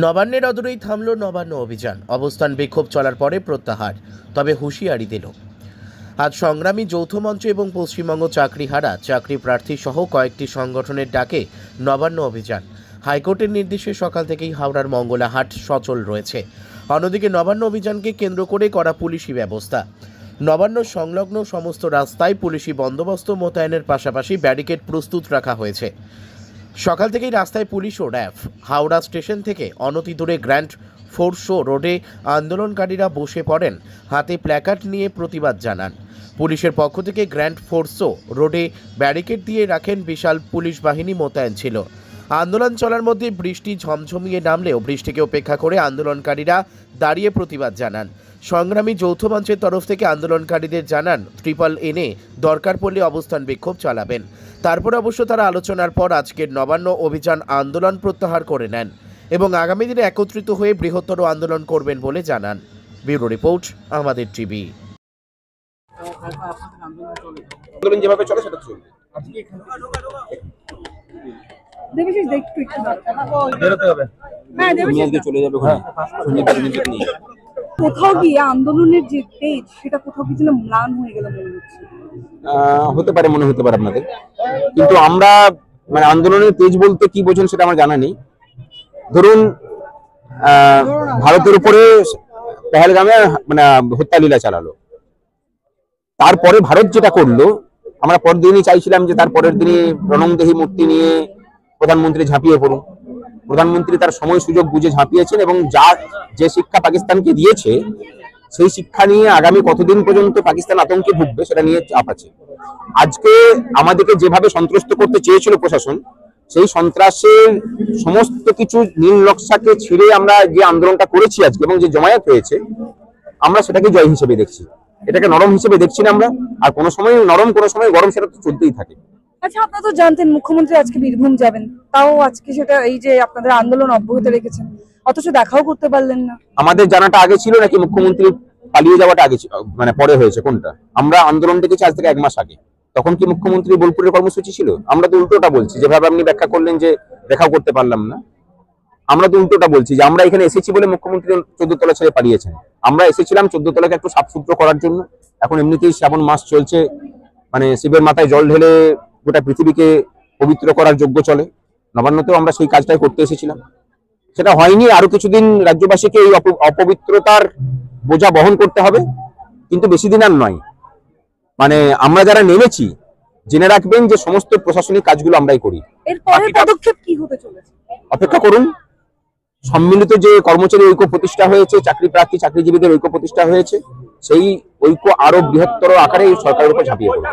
নবান্নের অদূরেই থামল নবান্ন অভিযান। অবস্থান বিক্ষোভ চলার পরে প্রত্যাহার, তবে হুঁশিয়ারি দিল। আজ সংগ্রামী যৌথ মঞ্চ এবং পশ্চিমবঙ্গ চাকরিহারা চাকরি প্রার্থী সহ কয়েকটি সংগঠনের ডাকে নবান্ন অভিযান। হাইকোর্টের নির্দেশে সকাল থেকেই হাওড়ার মঙ্গলাহাট সচল রয়েছে। অন্যদিকে নবান্ন অভিযানকে কেন্দ্র করে করা পুলিশি ব্যবস্থা। নবান্ন সংলগ্ন সমস্ত রাস্তায় পুলিশি বন্দোবস্ত মোতায়েনের পাশাপাশি ব্যারিকেড প্রস্তুত রাখা হয়েছে। সকাল থেকেই রাস্তায় পুলিশ ও র্যাব। হাওড়া স্টেশন থেকে অনতি দূরে গ্র্যান্ড ফোর্সো রোডে আন্দোলনকারীরা বসে পড়েন, হাতে প্ল্যাকার্ড নিয়ে প্রতিবাদ জানান। পুলিশের পক্ষ থেকে গ্র্যান্ড ফোর্সো রোডে ব্যারিকেড দিয়ে রাখেন, বিশাল পুলিশ বাহিনী মোতায়েন ছিল। আন্দোলন চলার মধ্যে বৃষ্টি ঝমঝমিয়ে নামলেও বৃষ্টিকে উপেক্ষা করে আন্দোলনকারীরা দাঁড়িয়ে প্রতিবাদ জানান। সংগ্রামী যৌথ মঞ্চের তরফ থেকে আন্দোলনকারীদের জানান, NNN দরকার পড়লে অবস্থান বিক্ষোভ চালাবেন। তারপর অবশ্য তারা আলোচনার পর আজকের নবান্ন অভিযান আন্দোলন প্রত্যাহার করে নেন এবং আগামী দিনে একত্রিত হয়ে বৃহত্তর আন্দোলন করবেন বলে জানান। ব্যুরো রিপোর্ট, আমাদের টিভি। আন্দোলন যেভাবে চলে সেটা চলবে। দেবেশিস দেখ একটু বেরোতে হবে। হ্যাঁ দেবেশিস চলে যাবে ওখানে সঞ্জীব নিয়ে। কোথাও গিয়ে আন্দোলনের যে তেজ সেটা কোথাও কি যেন ম্লান হয়ে গেল মনে হচ্ছে। হতে পারে, মনে হতে পারে আপনাদের, কিন্তু আমরা মানে আন্দোলনের তেজ বলতে কি বোঝেন সেটা আমার জানা নেই। ধরুন ভারতের উপরে পেহেলগামে মানে হত্যা লীলা চালালো, তারপরে ভারত যেটা করলো, আমরা পরের দিনই চাইছিলাম যে তারপরের দিনই রণংদেহী মূর্তি নিয়ে প্রধানমন্ত্রী ঝাঁপিয়ে পড়ুন। প্রধানমন্ত্রী তার সময় সুযোগ বুঝে ঝাঁপিয়েছেন এবং যে শিক্ষা পাকিস্তানকে দিয়েছে সেই শিক্ষা নিয়ে আগামী কতদিন পর্যন্ত পাকিস্তান আতঙ্কে ভুগবে সেটা নিয়ে চাপ আছে। আজকে আমাদেরকে যেভাবে সন্ত্রস্ত করতে চেয়েছিল প্রশাসন, সেই সন্ত্রাসের সমস্ত কিছু নীল নকশাকে ছিঁড়ে আমরা যে আন্দোলনটা করেছি আজকে এবং যে জমায়েত হয়েছে, আমরা সেটাকে জয় হিসেবে দেখছি। এটাকে নরম হিসেবে দেখছি না আমরা। আর কোনো সময় নরম, কোনো সময় গরম, সেটা তো চলতেই থাকে। আচ্ছা, আপনারা তো জানতেন মুখ্যমন্ত্রী আজকে বীরভূম যাবেন, তাও আজকে সেটা এই যে আপনাদের আন্দোলন অব্যাহত রেখেছেন, অথচ দেখাও করতে পারলেন না। আমাদের জানাটা আগে ছিল নাকি মুখ্যমন্ত্রী পালিয়ে যাওয়াটা আগে মানে পরে হয়েছে? কোনটা? আমরা আন্দোলন ডেকেছি আজ থেকে 1 মাস আগে। তখন কি মুখ্যমন্ত্রী বোলপুরের কর্মসূচি ছিল? আমরা তো উল্টোটা বলছি, যেভাবে আপনি ব্যাখ্যা করলেন যে দেখাও করতে পারলাম না, আমরা তো উল্টোটা বলছি যে আমরা এখানে এসেছি বলে মুখ্যমন্ত্রী 14 তলা ছেড়ে পালিয়েছেন। আমরা এসেছিলাম 14 তলাকে একটু সাফসুত্র করার জন্য। এখন এমনিতেই শ্রাবণ মাস চলছে, মানে শিবের মাথায় জল ঢেলে গোটা পৃথিবীকে পবিত্র করার যোগ্য চলে। নবান্নতেও আমরা সেই কাজটাই করতে এসেছিলাম, সেটা হয়নি। আরো কিছুদিন রাজ্যবাসীকে এই অপবিত্রতার বোঝা বহন করতে হবে, কিন্তু বেশি দিন আর নয়। মানে আমরা যারা নেমেছি জেনে রাখবেন যে সমস্ত প্রশাসনিক কাজগুলো আমরাই করি। এর পরের পদক্ষেপ কি হতে চলেছে অপেক্ষা করুন। সম্মিলিত যে কর্মচারী ঐক্য প্রতিষ্ঠা হয়েছে, চাকরি প্রার্থী চাকরিজীবীদের ঐক্য প্রতিষ্ঠা হয়েছে, সেই ঐক্য আরো বৃহত্তর আকারে এই সরকারের উপর ঝাঁপিয়ে পড়বে।